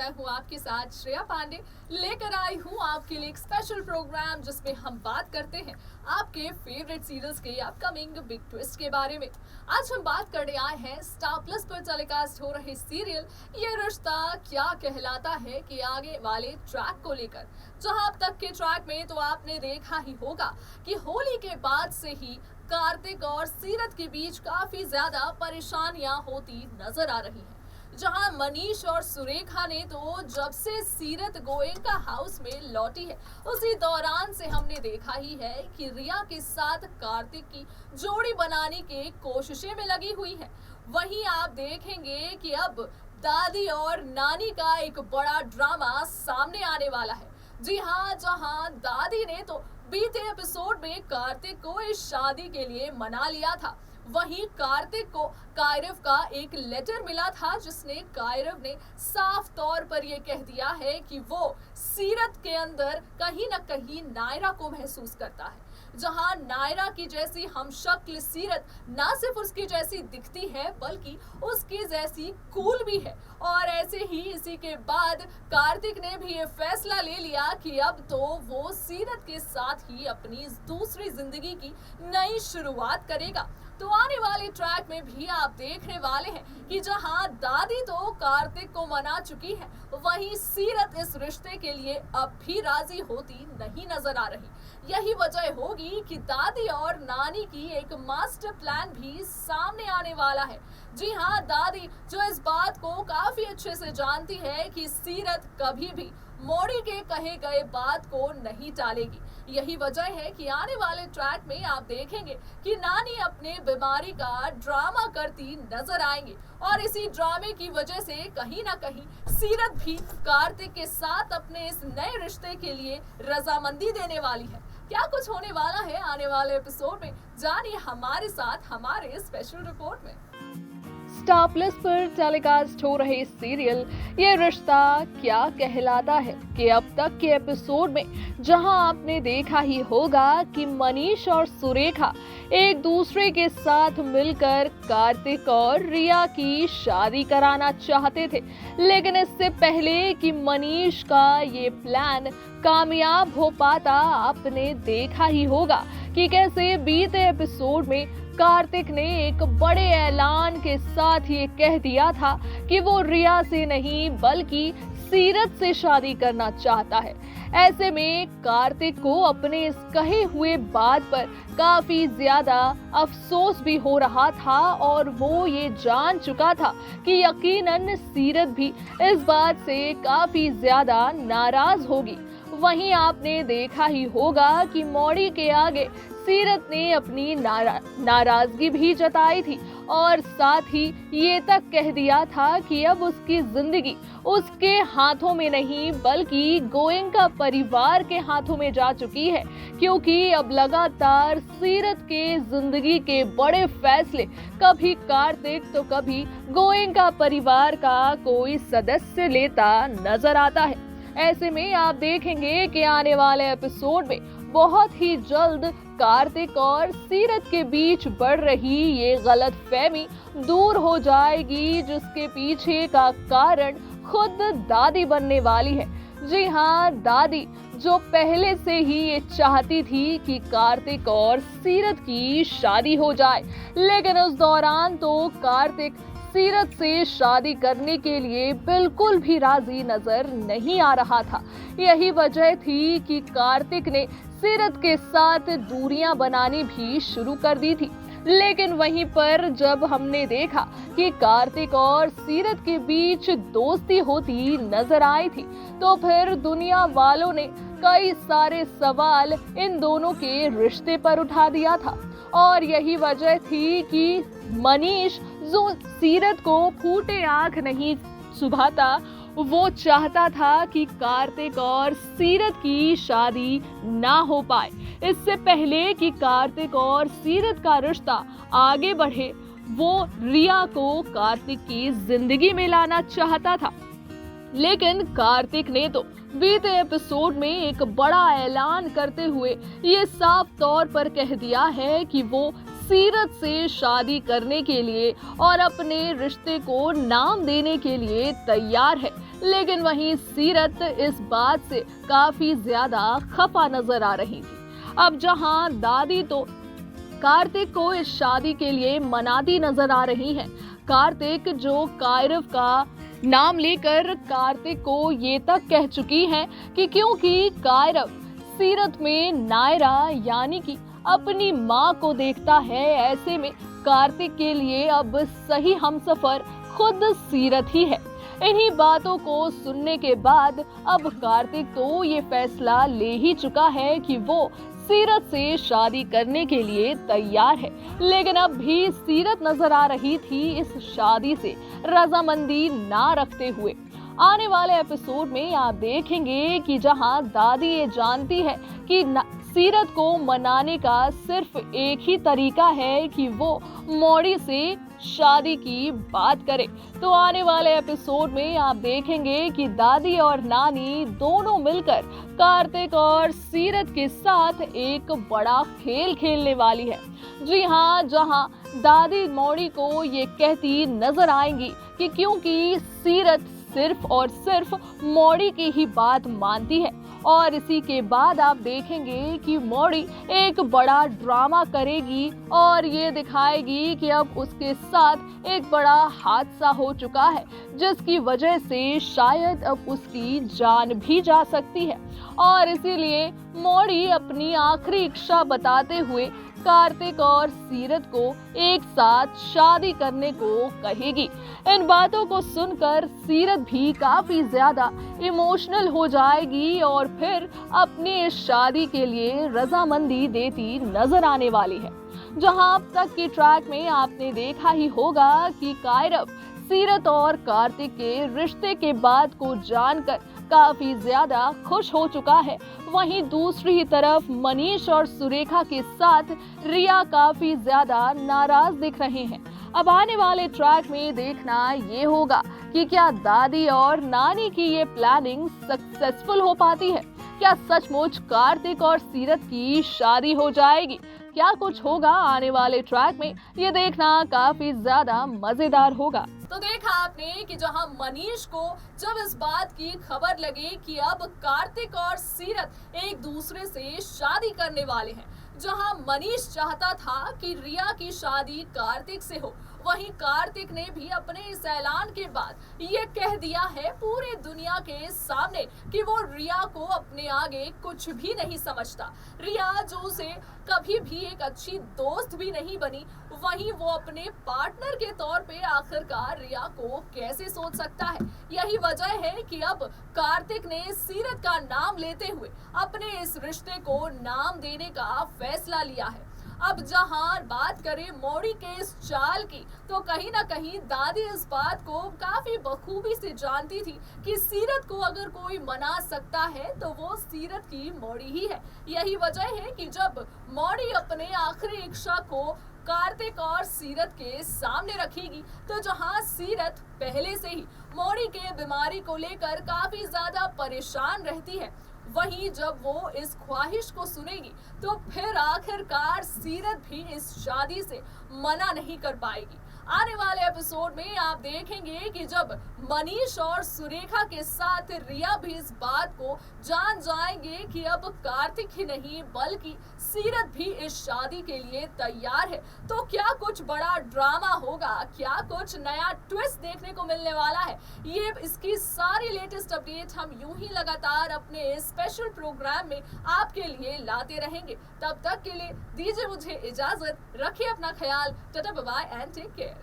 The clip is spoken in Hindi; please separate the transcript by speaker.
Speaker 1: मैं हूँ आपके साथ श्रेया पांडे, लेकर आई हूँ आपके लिए एक स्पेशल प्रोग्राम जिसमें हम बात करते हैं आपके फेवरेट सीरियल्स के अपकमिंग बिग ट्विस्ट के बारे में। आज हम बात करने आए हैं स्टार प्लस पर टेलीकास्ट हो रहे सीरियल ये रिश्ता क्या कहलाता है कि आगे वाले ट्रैक को लेकर। जहां अब तक के ट्रैक में तो आपने देखा ही होगा कि होली के बाद से ही कार्तिक और सीरत के बीच काफी ज्यादा परेशानियां होती नजर आ रही हैं। जहां मनीष और सुरेखा ने तो जब से सीरत गोयनका हाउस में लौटी है उसी दौरान से हमने देखा ही है कि रिया के साथ कार्तिक की जोड़ी बनाने के कोशिशें में लगी हुई है। वहीं आप देखेंगे कि अब दादी और नानी का एक बड़ा ड्रामा सामने आने वाला है। जी हाँ, जहां दादी ने तो बीते एपिसोड में कार्तिक को इस शादी के लिए मना लिया था, वहीं कार्तिक को कायरव का एक लेटर मिला था जिसने कायरव ने साफ तौर पर यह कह दिया है कि वो सीरत के अंदर कहीं न कहीं नायरा को महसूस करता है। जहां नायरा की जैसी हमशक्ल सीरत ना सिर्फ उसकी जैसी दिखती है बल्कि उसकी जैसी कूल भी है। और ऐसे ही इसी के बाद कार्तिक ने भी ये फैसला ले लिया कि अब तो वो सीरत के साथ ही अपनी दूसरी जिंदगी की नई शुरुआत करेगा। तो आने वाले ट्रैक में भी आप देखने वाले हैं कि जहां दादी तो कार्तिक को मना चुकी है, वहीं सीरत इस रिश्ते के लिए अब भी राजी होती नहीं नजर आ रही। यही वजह होगी कि दादी और नानी की एक मास्टर प्लान भी सामने आने वाला है। जी हाँ, दादी जो इस बात को काफी अच्छे से जानती है कि सीरत कभी भी मोड़ी के कहे गए बात को नहीं टालेगी। यही वजह है कि आने वाले ट्रैक में आप देखेंगे कि नानी अपने बीमारी का ड्रामा करती नजर आएंगे और इसी ड्रामे की वजह से कहीं ना कहीं सीरत भी कार्तिक के साथ अपने इस नए रिश्ते के लिए रजामंदी देने वाली है। क्या कुछ होने वाला है आने वाले एपिसोड में, जानिए हमारे साथ हमारे स्पेशल रिपोर्ट में। स्टार प्लस पर टेलीकास्ट हो रहे सीरियल ये रिश्ता क्या कहलाता है कि अब तक के एपिसोड में जहां आपने देखा ही होगा कि मनीष और सुरेखा एक दूसरे के साथ मिलकर कार्तिक और रिया की शादी कराना चाहते थे, लेकिन इससे पहले कि मनीष का ये प्लान कामयाब हो पाता आपने देखा ही होगा कि कैसे बीते एपिसोड में कार्तिक ने एक बड़े ऐलान के साथ ये कह दिया था कि वो रिया से नहीं बल्कि सीरत से शादी करना चाहता है। ऐसे में कार्तिक को अपने इस कहे हुए बात पर काफी ज्यादा अफसोस भी हो रहा था और वो ये जान चुका था कि यकीनन सीरत भी इस बात से काफी ज्यादा नाराज होगी। वहीं आपने देखा ही होगा कि मौड़ी के आगे सीरत ने अपनी नाराजगी भी जताई थी और साथ ही ये तक कह दिया था कि अब उसकी जिंदगी उसके हाथों में नहीं बल्कि गोयनका परिवार के हाथों में जा चुकी है, क्योंकि अब लगातार सीरत के जिंदगी के बड़े फैसले कभी कार्तिक तो कभी गोयनका परिवार का कोई सदस्य लेता नजर आता है। ऐसे में आप देखेंगे कि आने वाले एपिसोड में बहुत ही जल्द कार्तिक और सीरत के बीच बढ़ रही ये गलतफहमी दूर हो जाएगी, जिसके पीछे का कारण खुद दादी बनने वाली है। जी हाँ, दादी जो पहले से ही ये चाहती थी कि कार्तिक और सीरत की शादी हो जाए, लेकिन उस दौरान तो कार्तिक सीरत से शादी करने के लिए बिल्कुल भी राजी नजर नहीं आ रहा था। यही वजह थी कि कार्तिक ने सीरत के साथ दूरियां बनानी भी शुरू कर दी थी। लेकिन वहीं पर जब हमने देखा कि कार्तिक और सीरत के बीच दोस्ती होती नजर आई थी, तो फिर दुनिया वालों ने कई सारे सवाल इन दोनों के रिश्ते पर उठा दिया था। और यही वजह थी कि मनीष जो सीरत को फूटे आंख नहीं सुभाता, वो चाहता था कि कार्तिक और सीरत की शादी ना हो पाए। इससे पहले कि कार्तिक और सीरत का रिश्ता आगे बढ़े, वो रिया को कार्तिक की जिंदगी में लाना चाहता था। लेकिन कार्तिक ने तो बीते एपिसोड में एक बड़ा ऐलान करते हुए ये साफ तौर पर कह दिया है कि वो सीरत से शादी करने के लिए और अपने रिश्ते को नाम देने के लिए तैयार है। लेकिन वहीं सीरत इस बात से काफी ज्यादा खफा नजर आ रही थी। अब जहां दादी तो कार्तिक को इस शादी के लिए मनाती नजर आ रही हैं। कार्तिक जो कायरव का नाम लेकर कार्तिक को ये तक कह चुकी हैं कि क्योंकि कायरव सीरत में नायरा यानी कि अपनी माँ को देखता है, ऐसे में कार्तिक के लिए अब सही हमसफर खुद सीरत ही है। इन्हीं बातों को सुनने के बाद अब कार्तिक तो ये फैसला ले ही चुका है कि वो सीरत से शादी करने के लिए तैयार है। लेकिन अब भी सीरत नजर आ रही थी इस शादी से रजामंदी ना रखते हुए। आने वाले एपिसोड में आप देखेंगे कि जहां दादी ये जानती है कि सीरत को मनाने का सिर्फ एक ही तरीका है कि वो मौड़ी से शादी की बात करे, तो आने वाले एपिसोड में आप देखेंगे कि दादी और नानी दोनों मिलकर कार्तिक और सीरत के साथ एक बड़ा खेल खेलने वाली है। जी हाँ, जहां दादी मौड़ी को ये कहती नजर आएंगी कि क्योंकि सीरत सिर्फ और सिर्फ मौड़ी की ही बात मानती है, और इसी के बाद आप देखेंगे कि मौड़ी एक बड़ा ड्रामा करेगी और ये दिखाएगी कि अब उसके साथ एक बड़ा हादसा हो चुका है, जिसकी वजह से शायद अब उसकी जान भी जा सकती है। और इसीलिए मौड़ी अपनी आखिरी इच्छा बताते हुए कार्तिक और सीरत को एक साथ शादी करने को कहेगी। इन बातों को सुनकर सीरत भी काफी ज्यादा इमोशनल हो जाएगी और फिर अपनी इस शादी के लिए रजामंदी देती नजर आने वाली है। जहां अब तक की ट्रैक में आपने देखा ही होगा कि कायरव सीरत और कार्तिक के रिश्ते के बात को जानकर काफी ज्यादा खुश हो चुका है। वहीं दूसरी तरफ मनीष और सुरेखा के साथ रिया काफी ज्यादा नाराज दिख रहे हैं। अब आने वाले ट्रैक में देखना ये होगा कि क्या दादी और नानी की ये प्लानिंग सक्सेसफुल हो पाती है। क्या सचमुच कार्तिक और सीरत की शादी हो जाएगी? क्या कुछ होगा आने वाले ट्रैक में, ये देखना काफी ज्यादा मजेदार होगा।
Speaker 2: तो देखा आपने कि जहां मनीष को जब इस बात की खबर लगी कि अब कार्तिक और सीरत एक दूसरे से शादी करने वाले हैं, जहां मनीष चाहता था कि रिया की शादी कार्तिक से हो, वहीं कार्तिक ने भी अपने इस ऐलान के बाद ये कह दिया है पूरे दुनिया के सामने कि वो रिया को अपने आगे कुछ भी नहीं समझता। रिया जो उसे कभी भी एक अच्छी दोस्त भी नहीं बनी, वहीं वो अपने पार्टनर के तौर पे आखिरकार रिया को कैसे सोच सकता है। यही वजह है कि अब कार्तिक ने सीरत का नाम लेते हुए अपने इस रिश्ते को नाम देने का फैसला लिया है। अब जहां बात करें मौड़ी के इस चाल की, तो कहीं ना कहीं दादी इस बात को काफी बखूबी से जानती थी कि सीरत को अगर कोई मना सकता है तो वो सीरत की मौड़ी ही है। यही वजह है कि जब मौड़ी अपने आखिरी इच्छा को कार्तिक और सीरत के सामने रखेगी, तो जहां सीरत पहले से ही मौड़ी के बीमारी को लेकर काफी ज्यादा परेशान रहती है, वहीं जब वो इस ख्वाहिश को सुनेगी तो फिर आखिरकार सीरत भी इस शादी से मना नहीं कर पाएगी। आने वाले एपिसोड में आप देखेंगे कि जब मनीष और सुरेखा के साथ रिया भी इस बात को जान जाएंगे कि अब कार्तिक ही नहीं बल्कि सीरत भी इस शादी के लिए तैयार है, तो क्या कुछ बड़ा ड्रामा होगा, क्या कुछ नया ट्विस्ट देखने को मिलने वाला है, ये इसकी सारी लेटेस्ट अपडेट हम यूं ही लगातार अपने स्पेशल प्रोग्राम में आपके लिए लाते रहेंगे। तब तक के लिए दीजिए मुझे इजाजत, रखिए अपना ख्याल, tata bye bye and take care.